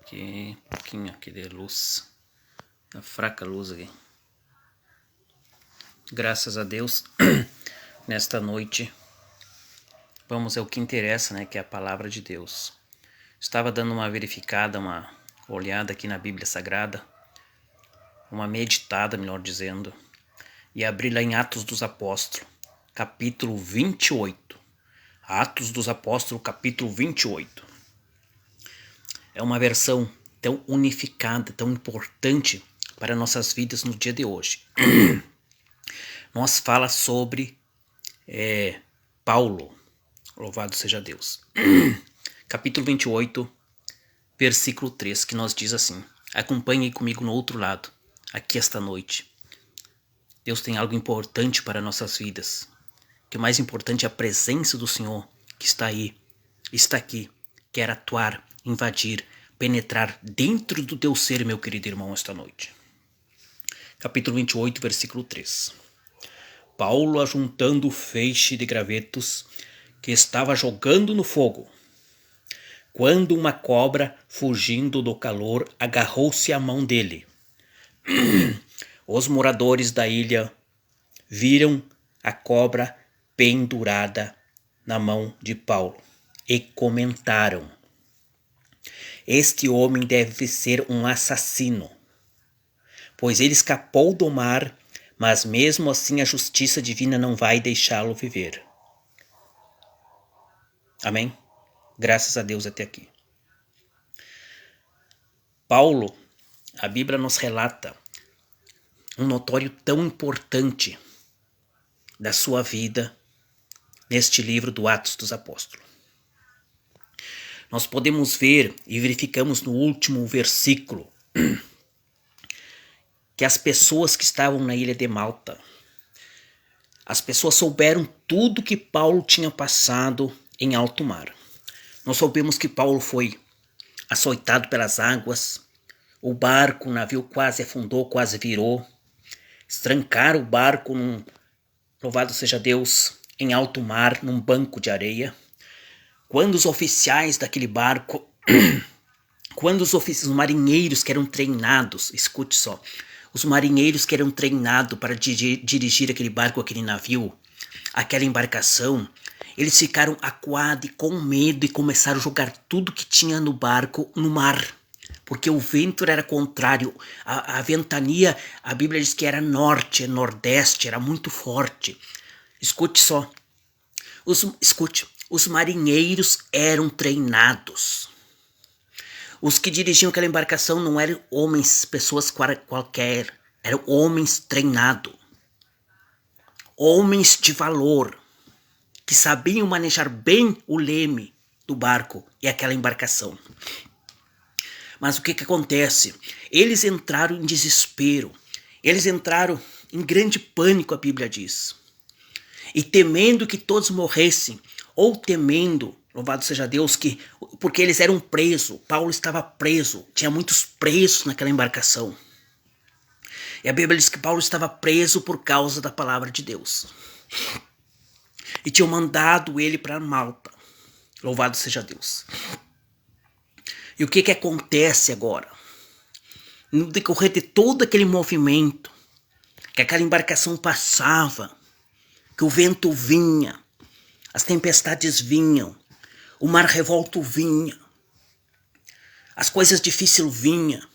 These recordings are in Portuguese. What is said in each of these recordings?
aqui, um pouquinho aqui de luz, tá fraca a luz aqui. Graças a Deus, nesta noite, vamos ao que interessa, né, que é a palavra de Deus. Estava dando uma verificada, uma olhada aqui na Bíblia Sagrada, uma meditada, melhor dizendo, e abri lá em Atos dos Apóstolos, capítulo 28. Atos dos Apóstolos, capítulo 28. É uma versão tão unificada, tão importante para nossas vidas no dia de hoje. Nós fala sobre Paulo, louvado seja Deus. Capítulo 28, versículo 3, que nos diz assim: acompanhe comigo no outro lado, aqui esta noite. Deus tem algo importante para nossas vidas, que o mais importante é a presença do Senhor, que está aí, está aqui, quer atuar, invadir, penetrar dentro do teu ser, meu querido irmão, esta noite. Capítulo 28, versículo 3. Paulo, ajuntando o feixe de gravetos que estava jogando no fogo, quando uma cobra, fugindo do calor, agarrou-se à mão dele. Os moradores da ilha viram a cobra pendurada na mão de Paulo e comentaram: este homem deve ser um assassino, pois ele escapou do mar, mas mesmo assim a justiça divina não vai deixá-lo viver. Amém? Graças a Deus até aqui. Paulo, a Bíblia nos relata um notório tão importante da sua vida neste livro do Atos dos Apóstolos. Nós podemos ver e verificamos no último versículo que as pessoas que estavam na ilha de Malta, as pessoas souberam tudo que Paulo tinha passado em alto mar. Nós soubemos que Paulo foi açoitado pelas águas, o barco, o navio quase afundou, quase virou, estrancaram o barco louvado seja Deus, em alto mar, num banco de areia. Quando os oficiais daquele barco, quando os marinheiros que eram treinados, escute só, os marinheiros que eram treinados para dirigir aquele barco, aquele navio, aquela embarcação, eles ficaram acuados e com medo e começaram a jogar tudo que tinha no barco no mar, porque o vento era contrário, a ventania, a Bíblia diz que era norte, nordeste, era muito forte. Escute só, os marinheiros eram treinados. Os que dirigiam aquela embarcação não eram homens, pessoas qualquer, eram homens treinados, homens de valor, que sabiam manejar bem o leme do barco e aquela embarcação. Mas o que acontece? Eles entraram em desespero, eles entraram em grande pânico, a Bíblia diz, e temendo que todos morressem, ou temendo, louvado seja Deus, porque eles eram presos, Paulo estava preso, tinha muitos presos naquela embarcação. E a Bíblia diz que Paulo estava preso por causa da palavra de Deus. E tinham mandado ele para Malta, louvado seja Deus. E o que acontece agora? No decorrer de todo aquele movimento, que aquela embarcação passava, que o vento vinha, as tempestades vinham, o mar revolto vinha, as coisas difíceis vinham,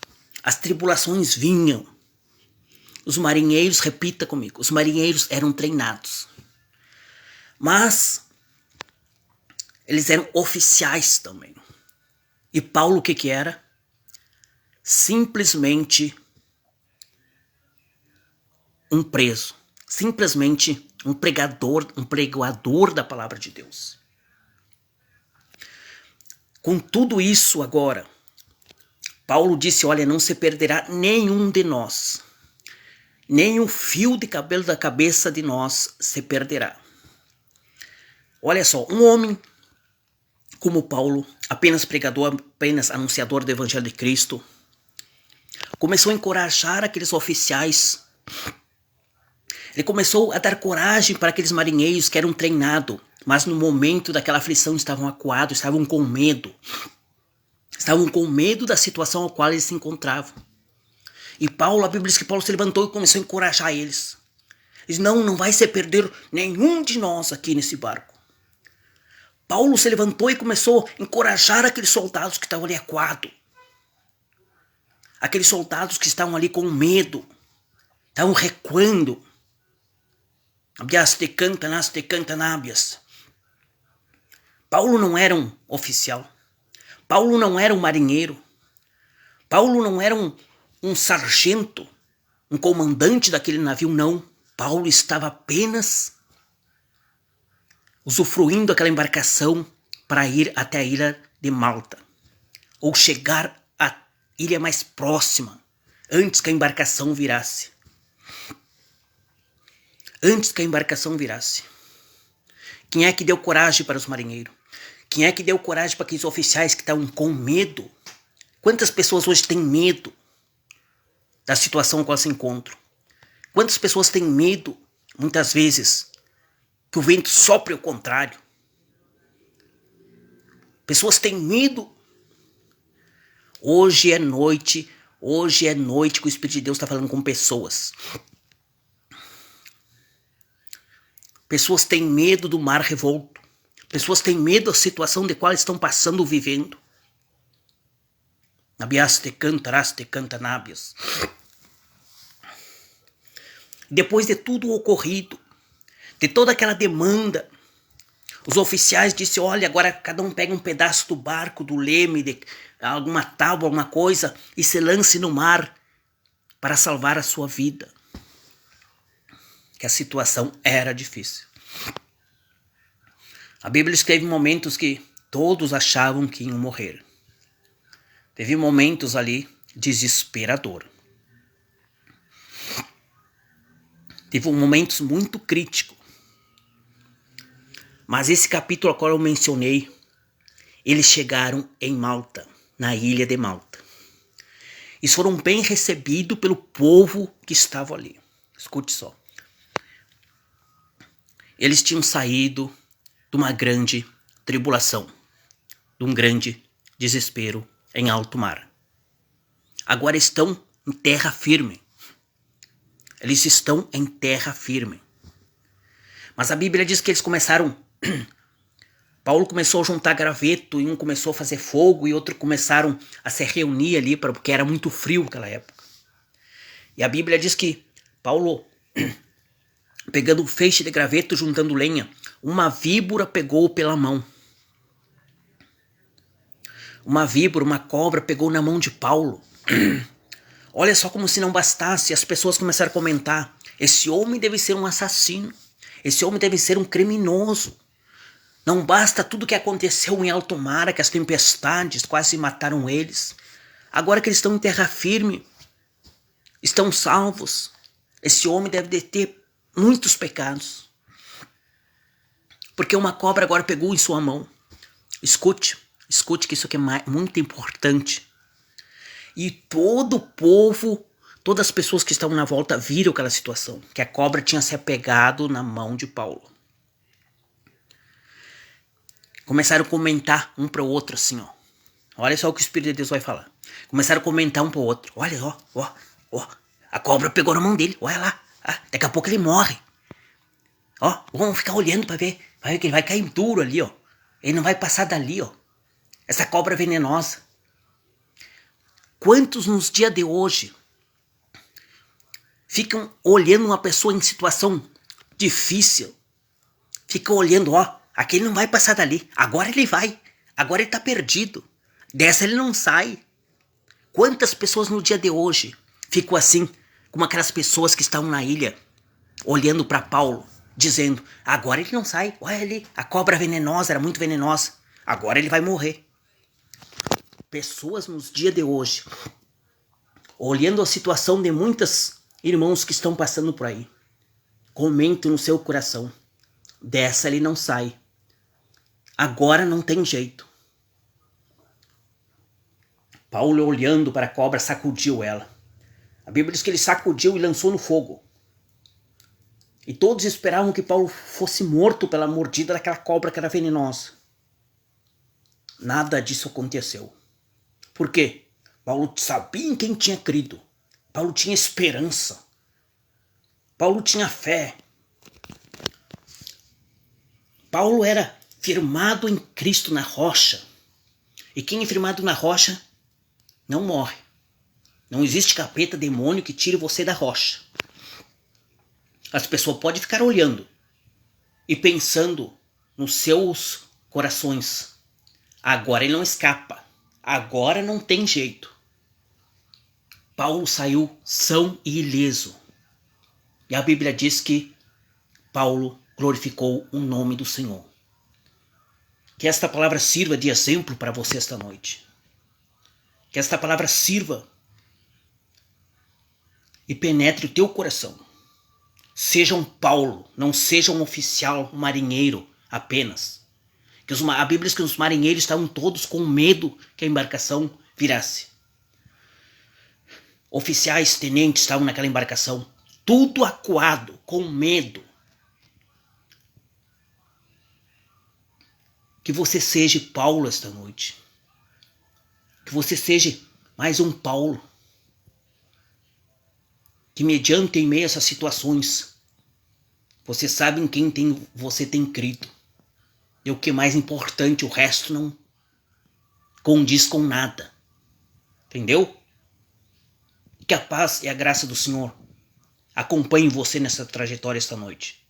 as tribulações vinham. Os marinheiros, repita comigo, os marinheiros eram treinados. Mas eles eram oficiais também. E Paulo o que era? Simplesmente um preso. Simplesmente um pregador da palavra de Deus. Com tudo isso agora, Paulo disse, olha, não se perderá nenhum de nós. Nem um fio de cabelo da cabeça de nós se perderá. Olha só, um homem como Paulo, apenas pregador, apenas anunciador do Evangelho de Cristo, começou a encorajar aqueles oficiais. Ele começou a dar coragem para aqueles marinheiros que eram treinados, mas no momento daquela aflição estavam acuados, estavam com medo. Estavam com medo da situação a qual eles se encontravam. E Paulo, a Bíblia diz que Paulo se levantou e começou a encorajar eles. Ele disse, não vai se perder nenhum de nós aqui nesse barco. Paulo se levantou e começou a encorajar aqueles soldados que estavam ali acuados. Aqueles soldados que estavam ali com medo. Estavam recuando. Paulo não era um oficial. Paulo não era um marinheiro. Paulo não era um sargento, um comandante daquele navio, não. Paulo estava apenas usufruindo aquela embarcação para ir até a ilha de Malta, ou chegar à ilha mais próxima, antes que a embarcação virasse. Antes que a embarcação virasse. Quem é que deu coragem para os marinheiros? Quem é que deu coragem para aqueles oficiais que estavam com medo? Quantas pessoas hoje têm medo da situação em qual se encontram? Quantas pessoas têm medo, muitas vezes, que o vento sopre ao contrário? Pessoas têm medo. Hoje é noite que o Espírito de Deus está falando com pessoas. Pessoas têm medo do mar revolto. Pessoas têm medo da situação de qual estão passando ou vivendo. Depois de tudo o ocorrido, de toda aquela demanda, os oficiais disseram, olha, agora cada um pega um pedaço do barco, do leme, de alguma tábua, alguma coisa, e se lance no mar para salvar a sua vida. Que a situação era difícil. A Bíblia escreve momentos que todos achavam que iam morrer. Teve momentos ali desesperador. Teve momentos muito críticos. Mas esse capítulo a qual eu mencionei, eles chegaram em Malta, na ilha de Malta. E foram bem recebidos pelo povo que estava ali. Escute só. Eles tinham saído de uma grande tribulação, de um grande desespero em alto mar. Agora estão em terra firme. Eles estão em terra firme. Mas a Bíblia diz que eles começaram... Paulo começou a juntar graveto, e um começou a fazer fogo, e outro começaram a se reunir ali, porque era muito frio naquela época. E a Bíblia diz que Paulo, pegando um feixe de graveto, juntando lenha, uma víbora pegou pela mão. Uma víbora, uma cobra pegou na mão de Paulo. Olha só, como se não bastasse, as pessoas começaram a comentar, esse homem deve ser um assassino, esse homem deve ser um criminoso. Não basta tudo que aconteceu em alto mar, que as tempestades quase mataram eles. Agora que eles estão em terra firme, estão salvos, esse homem deve ter muitos pecados. Porque uma cobra agora pegou em sua mão. Escute que isso aqui é muito importante. E todo o povo, todas as pessoas que estavam na volta viram aquela situação, que a cobra tinha se apegado na mão de Paulo. Começaram a comentar um para o outro assim, ó. Olha só o que o Espírito de Deus vai falar. Começaram a comentar um para o outro. Olha, ó, a cobra pegou na mão dele, olha lá. Daqui a pouco ele morre. Ó, vamos ficar olhando para ver. Vai ver que ele vai cair duro ali, ó. Ele não vai passar dali, ó. Essa cobra venenosa. Quantos nos dias de hoje ficam olhando uma pessoa em situação difícil? Ficam olhando, ó, aquele não vai passar dali. Agora ele vai. Agora ele tá perdido. Dessa ele não sai. Quantas pessoas no dia de hoje ficam assim, como aquelas pessoas que estavam na ilha, olhando para Paulo, dizendo, agora ele não sai. Olha ali, a cobra venenosa era muito venenosa. Agora ele vai morrer. Pessoas nos dias de hoje, olhando a situação de muitos irmãos que estão passando por aí, comentam no seu coração, dessa ele não sai. Agora não tem jeito. Paulo, olhando para a cobra, sacudiu ela. A Bíblia diz que ele sacudiu e lançou no fogo. E todos esperavam que Paulo fosse morto pela mordida daquela cobra que era venenosa. Nada disso aconteceu. Por quê? Paulo sabia em quem tinha crido. Paulo tinha esperança. Paulo tinha fé. Paulo era firmado em Cristo na rocha. E quem é firmado na rocha não morre. Não existe capeta, demônio que tire você da rocha. As pessoas podem ficar olhando e pensando nos seus corações. Agora ele não escapa. Agora não tem jeito. Paulo saiu são e ileso. E a Bíblia diz que Paulo glorificou o nome do Senhor. Que esta palavra sirva de exemplo para você esta noite. Que esta palavra sirva e penetre o teu coração. Seja um Paulo, não seja um oficial, um marinheiro apenas. A Bíblia diz que os marinheiros estavam todos com medo que a embarcação virasse. Oficiais, tenentes estavam naquela embarcação, tudo acuado, com medo. Que você seja Paulo esta noite. Que você seja mais um Paulo. Que mediante em meio a essas situações, você sabe em quem você tem crido. E o que é mais importante, o resto não condiz com nada. Entendeu? Que a paz e a graça do Senhor acompanhem você nessa trajetória esta noite.